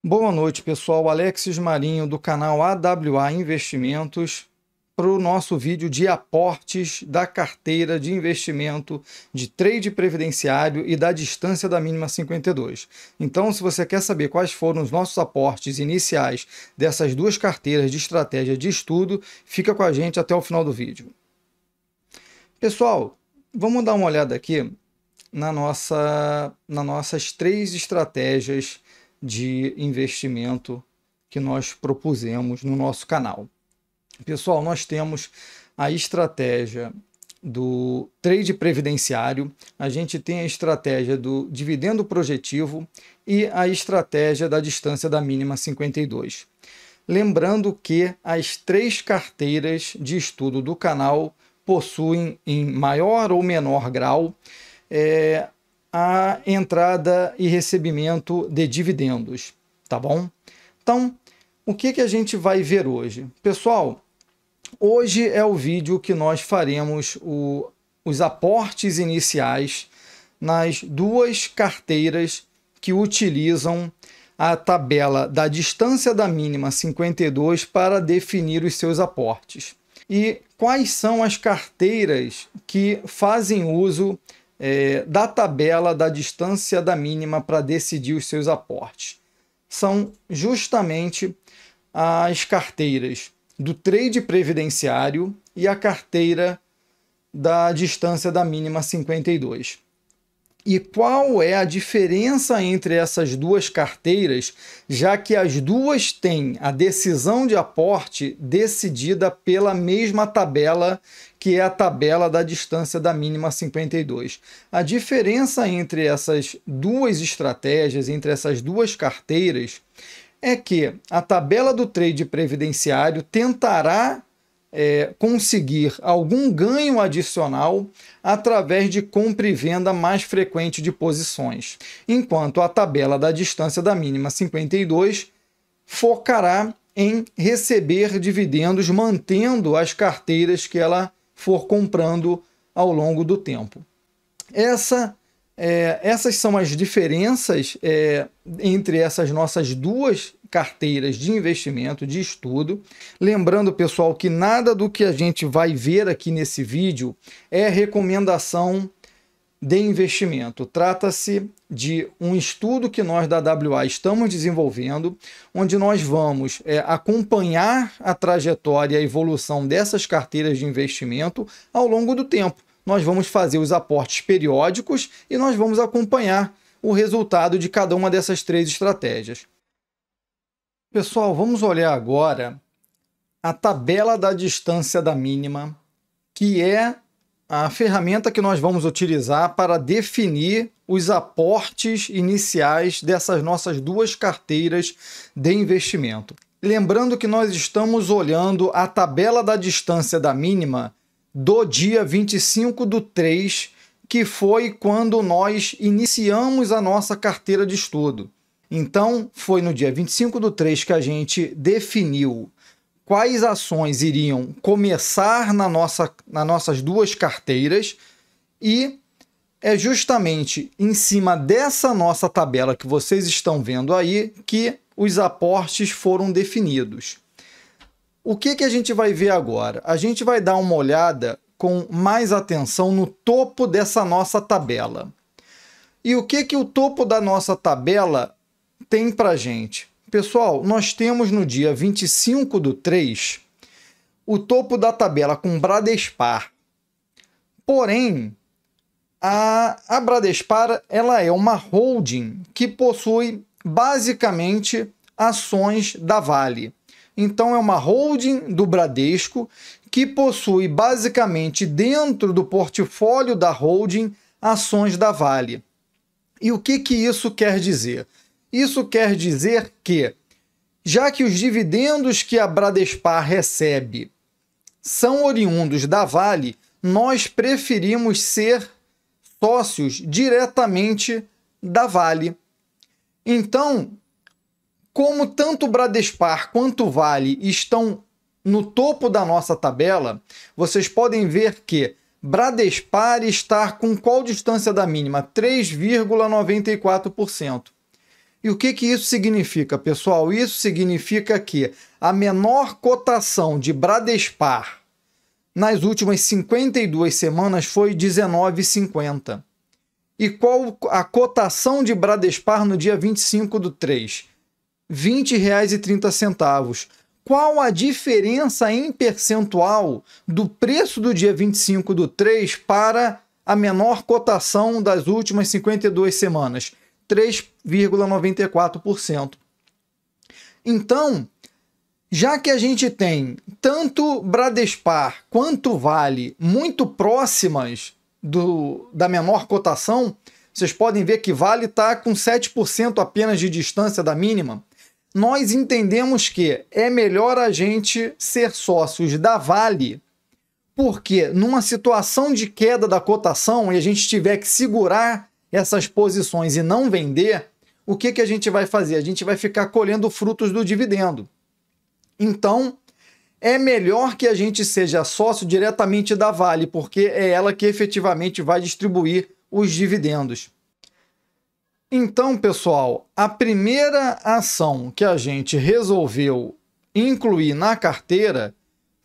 Boa noite, pessoal. Alexis Marinho, do canal AWA Investimentos, para o nosso vídeo de aportes da carteira de investimento de trade previdenciário e da distância da mínima 52. Então, se você quer saber quais foram os nossos aportes iniciais dessas duas carteiras de estratégia de estudo, fica com a gente até o final do vídeo. Pessoal, vamos dar uma olhada aqui nas nossas três estratégias de investimento que nós propusemos no nosso canal. Pessoal, nós temos a estratégia do trade previdenciário, a gente tem a estratégia do dividendo projetivo e a estratégia da distância da mínima 52. Lembrando que as três carteiras de estudo do canal possuem, em maior ou menor grau, a entrada e recebimento de dividendos, tá bom? Então, o que a gente vai ver hoje? Pessoal, hoje é o vídeo que nós faremos os aportes iniciais nas duas carteiras que utilizam a tabela da distância da mínima 52 para definir os seus aportes. E quais são as carteiras que fazem uso da tabela da distância da mínima para decidir os seus aportes? São justamente as carteiras do trade previdenciário e a carteira da distância da mínima 52. E qual é a diferença entre essas duas carteiras, já que as duas têm a decisão de aporte decidida pela mesma tabela, que é a tabela da distância da mínima 52. A diferença entre essas duas estratégias, entre essas duas carteiras, é que a tabela do trade previdenciário tentará conseguir algum ganho adicional através de compra e venda mais frequente de posições, enquanto a tabela da distância da mínima 52 focará em receber dividendos mantendo as carteiras que ela for comprando ao longo do tempo. Essas são as diferenças entre essas nossas duas carteiras de investimento, de estudo. Lembrando, pessoal, que nada do que a gente vai ver aqui nesse vídeo é recomendação de investimento. Trata-se de um estudo que nós da AWA estamos desenvolvendo, onde nós vamos acompanhar a trajetória e a evolução dessas carteiras de investimento ao longo do tempo. Nós vamos fazer os aportes periódicos e nós vamos acompanhar o resultado de cada uma dessas três estratégias. Pessoal, vamos olhar agora a tabela da distância da mínima, que é a ferramenta que nós vamos utilizar para definir os aportes iniciais dessas nossas duas carteiras de investimento. Lembrando que nós estamos olhando a tabela da distância da mínima do dia 25/3, que foi quando nós iniciamos a nossa carteira de estudo. Então, foi no dia 25/3 que a gente definiu quais ações iriam começar nas nossas duas carteiras, e é justamente em cima dessa nossa tabela que vocês estão vendo aí que os aportes foram definidos. O que a gente vai ver agora? A gente vai dar uma olhada com mais atenção no topo dessa nossa tabela. E o que o topo da nossa tabela tem para gente? Pessoal, nós temos no dia 25/3 o topo da tabela com Bradespar. Porém, a Bradespar ela é uma holding que possui basicamente ações da Vale. Então, é uma holding do Bradesco que possui basicamente dentro do portfólio da holding ações da Vale. E o que isso quer dizer? Isso quer dizer que, já que os dividendos que a Bradespar recebe são oriundos da Vale, nós preferimos ser sócios diretamente da Vale. Então, como tanto o Bradespar quanto o Vale estão no topo da nossa tabela, vocês podem ver que Bradespar está com qual distância da mínima? 3,94%. E o que isso significa, pessoal? Isso significa que a menor cotação de Bradespar nas últimas 52 semanas foi R$ 19,50. E qual a cotação de Bradespar no dia 25/3? R$ 20,30. Qual a diferença em percentual do preço do dia 25/3 para a menor cotação das últimas 52 semanas? 3,94%. Então, já que a gente tem tanto Bradespar quanto Vale muito próximas da menor cotação, vocês podem ver que Vale está com 7% apenas de distância da mínima, nós entendemos que é melhor a gente ser sócios da Vale, porque numa situação de queda da cotação e a gente tiver que segurar essas posições e não vender, o que a gente vai fazer? A gente vai ficar colhendo frutos do dividendo. Então, é melhor que a gente seja sócio diretamente da Vale, porque é ela que efetivamente vai distribuir os dividendos. Então, pessoal, a primeira ação que a gente resolveu incluir na carteira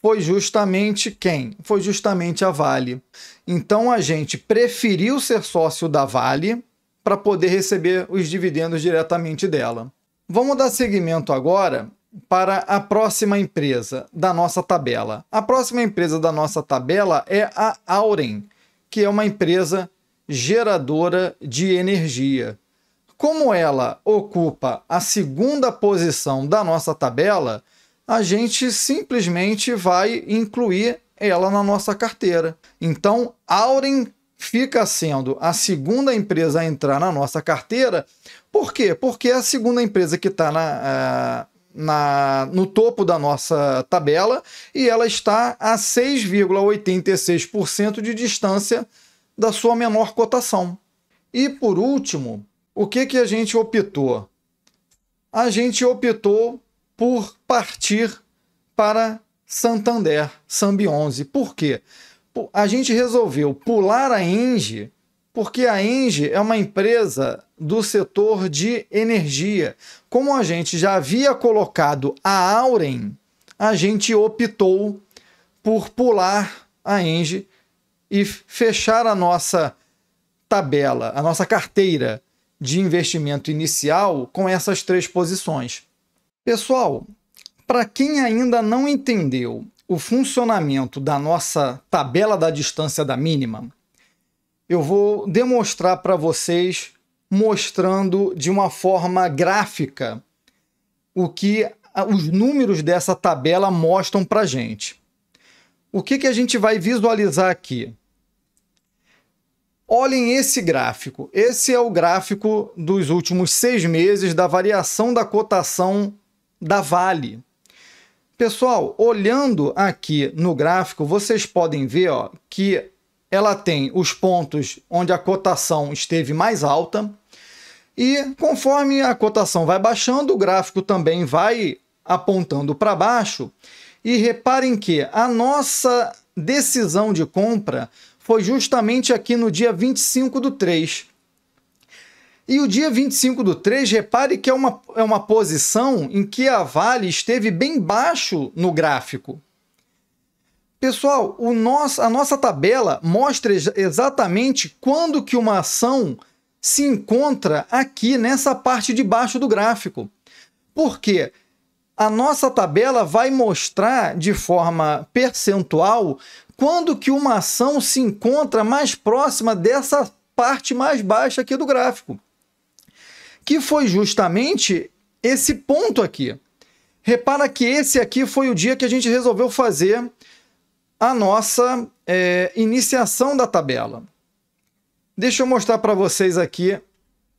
foi justamente quem? Foi justamente a Vale. Então, a gente preferiu ser sócio da Vale para poder receber os dividendos diretamente dela. Vamos dar seguimento agora para a próxima empresa da nossa tabela. A próxima empresa da nossa tabela é a Auren, que é uma empresa geradora de energia. Como ela ocupa a segunda posição da nossa tabela, a gente simplesmente vai incluir ela na nossa carteira. Então, Auren fica sendo a segunda empresa a entrar na nossa carteira. Por quê? Porque é a segunda empresa que está no topo da nossa tabela e ela está a 6,86% de distância da sua menor cotação. E por último, o que a gente optou? A gente optou por partir para Santander, Sambi11. Por quê? A gente resolveu pular a Engie, porque a Engie é uma empresa do setor de energia. Como a gente já havia colocado a Auren, a gente optou por pular a Engie e fechar a nossa tabela, a nossa carteira de investimento inicial com essas três posições. Pessoal, para quem ainda não entendeu o funcionamento da nossa tabela da distância da mínima, eu vou demonstrar para vocês, mostrando de uma forma gráfica o que os números dessa tabela mostram para a gente. O que a gente vai visualizar aqui? Olhem esse gráfico. Esse é o gráfico dos últimos 6 meses da variação da cotação da Vale. Pessoal, olhando aqui no gráfico, vocês podem ver que ela tem os pontos onde a cotação esteve mais alta e conforme a cotação vai baixando, o gráfico também vai apontando para baixo. E reparem que a nossa decisão de compra foi justamente aqui no dia 25/3. E o dia 25/3, repare que é uma posição em que a Vale esteve bem baixo no gráfico. Pessoal, a nossa tabela mostra exatamente quando que uma ação se encontra aqui nessa parte de baixo do gráfico. Por quê? A nossa tabela vai mostrar de forma percentual quando que uma ação se encontra mais próxima dessa parte mais baixa aqui do gráfico, que foi justamente esse ponto aqui. Repara que esse aqui foi o dia que a gente resolveu fazer a nossa iniciação da tabela. Deixa eu mostrar para vocês aqui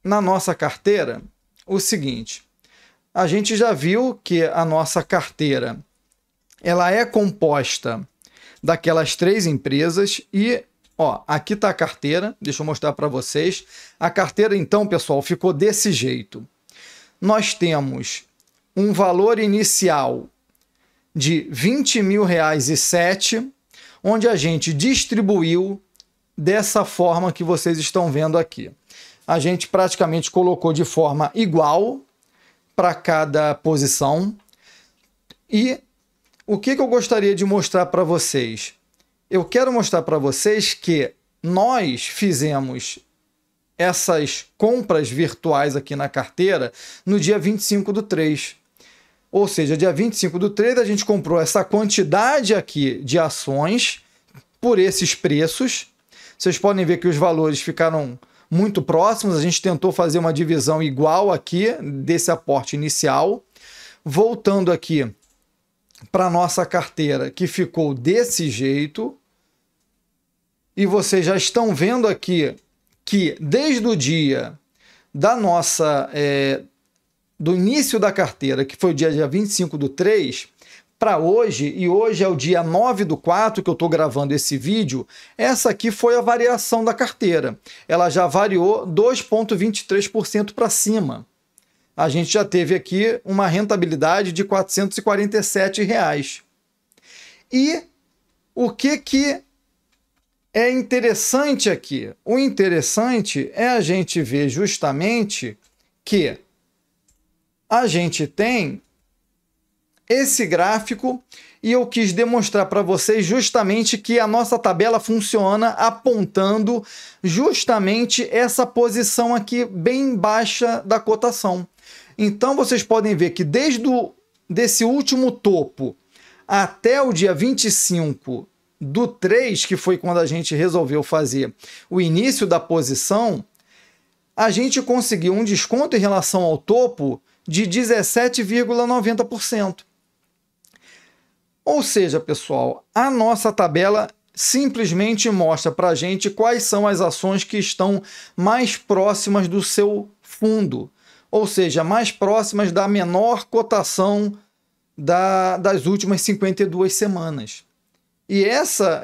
na nossa carteira o seguinte. A gente já viu que a nossa carteira ela é composta daquelas 3 empresas e aqui está a carteira. Deixa eu mostrar para vocês. A carteira, então, pessoal, ficou desse jeito. Nós temos um valor inicial de R$ 20.007, onde a gente distribuiu dessa forma que vocês estão vendo aqui. a gente praticamente colocou de forma igual para cada posição. E o que eu gostaria de mostrar para vocês? Eu quero mostrar para vocês que nós fizemos essas compras virtuais aqui na carteira no dia 25/3. Ou seja, dia 25/3 a gente comprou essa quantidade aqui de ações por esses preços. Vocês podem ver que os valores ficaram muito próximos. A gente tentou fazer uma divisão igual aqui desse aporte inicial. Voltando aqui para a nossa carteira, que ficou desse jeito. E vocês já estão vendo aqui que desde o dia da nossa do início da carteira, que foi o dia 25/3, para hoje, e hoje é o dia 9/4 que eu estou gravando esse vídeo, essa aqui foi a variação da carteira. Ela já variou 2,23% para cima. A gente já teve aqui uma rentabilidade de R$ 447. E o que é interessante aqui? O interessante é a gente ver justamente que a gente tem esse gráfico e eu quis demonstrar para vocês justamente que a nossa tabela funciona apontando justamente essa posição aqui bem baixa da cotação. Então vocês podem ver que desde desse último topo até o dia 25/3, que foi quando a gente resolveu fazer o início da posição, a gente conseguiu um desconto em relação ao topo de 17,90%. Ou seja, pessoal, a nossa tabela simplesmente mostra para a gente quais são as ações que estão mais próximas do seu fundo, ou seja, mais próximas da menor cotação das últimas 52 semanas. E essa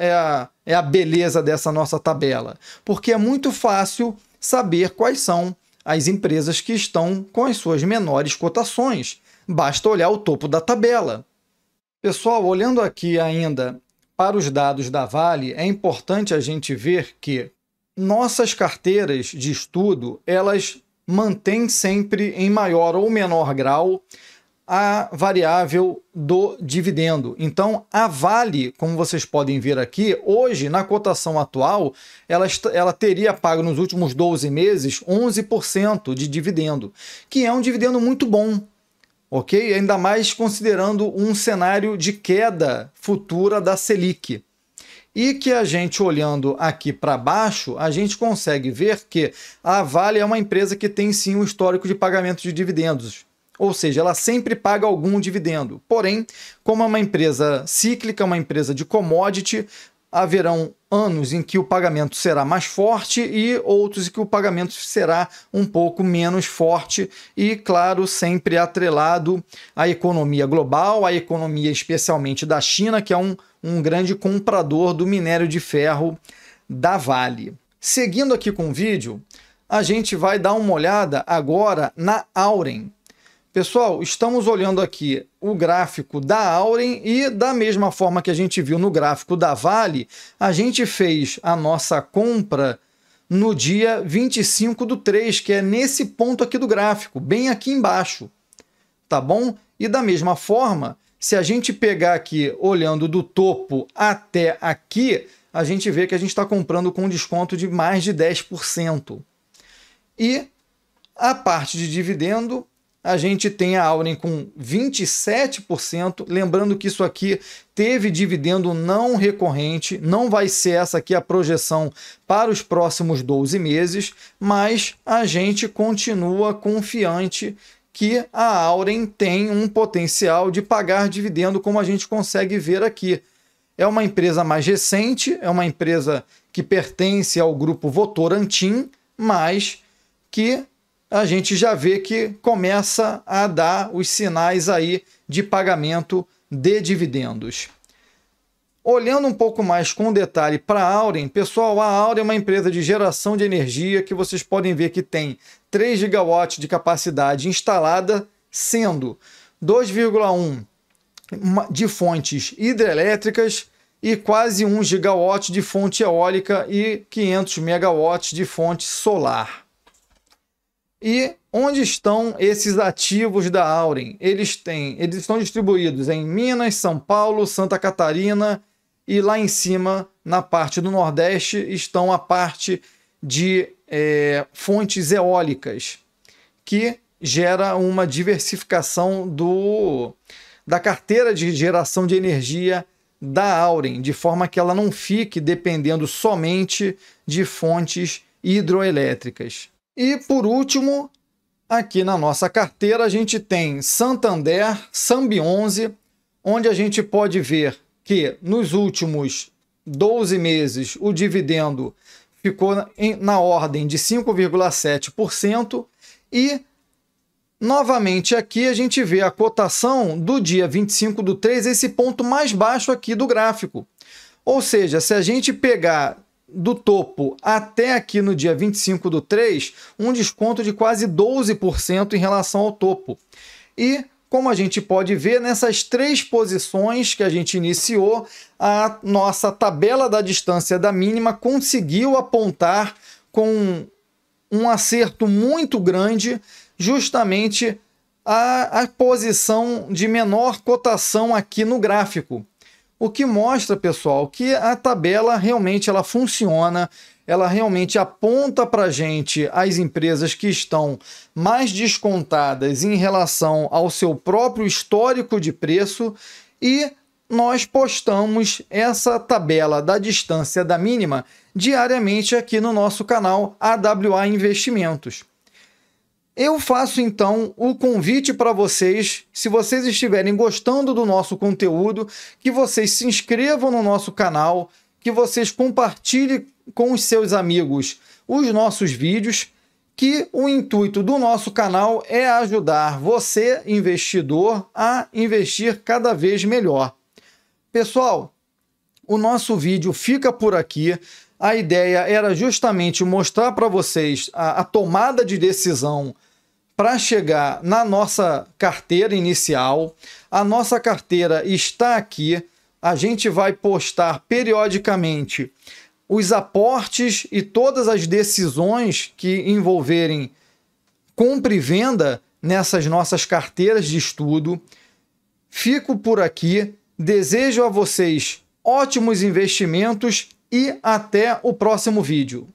é a beleza dessa nossa tabela, porque é muito fácil saber quais são as empresas que estão com as suas menores cotações. Basta olhar o topo da tabela. Pessoal, olhando aqui ainda para os dados da Vale, é importante a gente ver que nossas carteiras de estudo, elas mantêm sempre em maior ou menor grau a variável do dividendo. Então, a Vale, como vocês podem ver aqui, hoje, na cotação atual, ela teria pago nos últimos 12 meses 11% de dividendo, que é um dividendo muito bom. Ok? Ainda mais considerando um cenário de queda futura da Selic. E que a gente, olhando aqui para baixo, a gente consegue ver que a Vale é uma empresa que tem sim um histórico de pagamento de dividendos. Ou seja, ela sempre paga algum dividendo. Porém, como é uma empresa cíclica, uma empresa de commodity, haverão anos em que o pagamento será mais forte e outros em que o pagamento será um pouco menos forte e, claro, sempre atrelado à economia global, à economia especialmente da China, que é um grande comprador do minério de ferro da Vale. Seguindo aqui com o vídeo, a gente vai dar uma olhada agora na Auren. Pessoal, estamos olhando aqui o gráfico da Auren e da mesma forma que a gente viu no gráfico da Vale, a gente fez a nossa compra no dia 25/3, que é nesse ponto aqui do gráfico, bem aqui embaixo, tá bom? E da mesma forma, se a gente pegar aqui, olhando do topo até aqui, a gente vê que a gente está comprando com um desconto de mais de 10%. E a parte de dividendo, a gente tem a Auren com 27%, lembrando que isso aqui teve dividendo não recorrente, não vai ser essa aqui a projeção para os próximos 12 meses, mas a gente continua confiante que a Auren tem um potencial de pagar dividendo, como a gente consegue ver aqui. É uma empresa mais recente, é uma empresa que pertence ao grupo Votorantim, mas que a gente já vê que começa a dar os sinais aí de pagamento de dividendos. Olhando um pouco mais com detalhe para a Auren, pessoal, a Auren é uma empresa de geração de energia que vocês podem ver que tem 3 gigawatts de capacidade instalada, sendo 2,1 de fontes hidrelétricas e quase 1 gigawatt de fonte eólica e 500 megawatts de fonte solar. E onde estão esses ativos da Auren? Eles estão distribuídos em Minas, São Paulo, Santa Catarina e lá em cima, na parte do Nordeste, estão a parte de fontes eólicas, que gera uma diversificação da carteira de geração de energia da Auren, de forma que ela não fique dependendo somente de fontes hidroelétricas. E por último, aqui na nossa carteira a gente tem Santander, Sambi11, onde a gente pode ver que nos últimos 12 meses o dividendo ficou na ordem de 5,7% e novamente aqui a gente vê a cotação do dia 25/3, esse ponto mais baixo aqui do gráfico. Ou seja, se a gente pegar do topo até aqui no dia 25/3, um desconto de quase 12% em relação ao topo. E como a gente pode ver, nessas 3 posições que a gente iniciou, a nossa tabela da distância da mínima conseguiu apontar com um acerto muito grande justamente a posição de menor cotação aqui no gráfico. O que mostra, pessoal, que a tabela realmente ela funciona, ela realmente aponta para a gente as empresas que estão mais descontadas em relação ao seu próprio histórico de preço e nós postamos essa tabela da distância da mínima diariamente aqui no nosso canal AWA Investimentos. Eu faço então o convite para vocês, se vocês estiverem gostando do nosso conteúdo, que vocês se inscrevam no nosso canal, que vocês compartilhem com os seus amigos os nossos vídeos, que o intuito do nosso canal é ajudar você, investidor, a investir cada vez melhor. Pessoal, o nosso vídeo fica por aqui. A ideia era justamente mostrar para vocês a tomada de decisão para chegar na nossa carteira inicial. A nossa carteira está aqui. A gente vai postar periodicamente os aportes e todas as decisões que envolverem compra e venda nessas nossas carteiras de estudo. Fico por aqui. Desejo a vocês ótimos investimentos e até o próximo vídeo.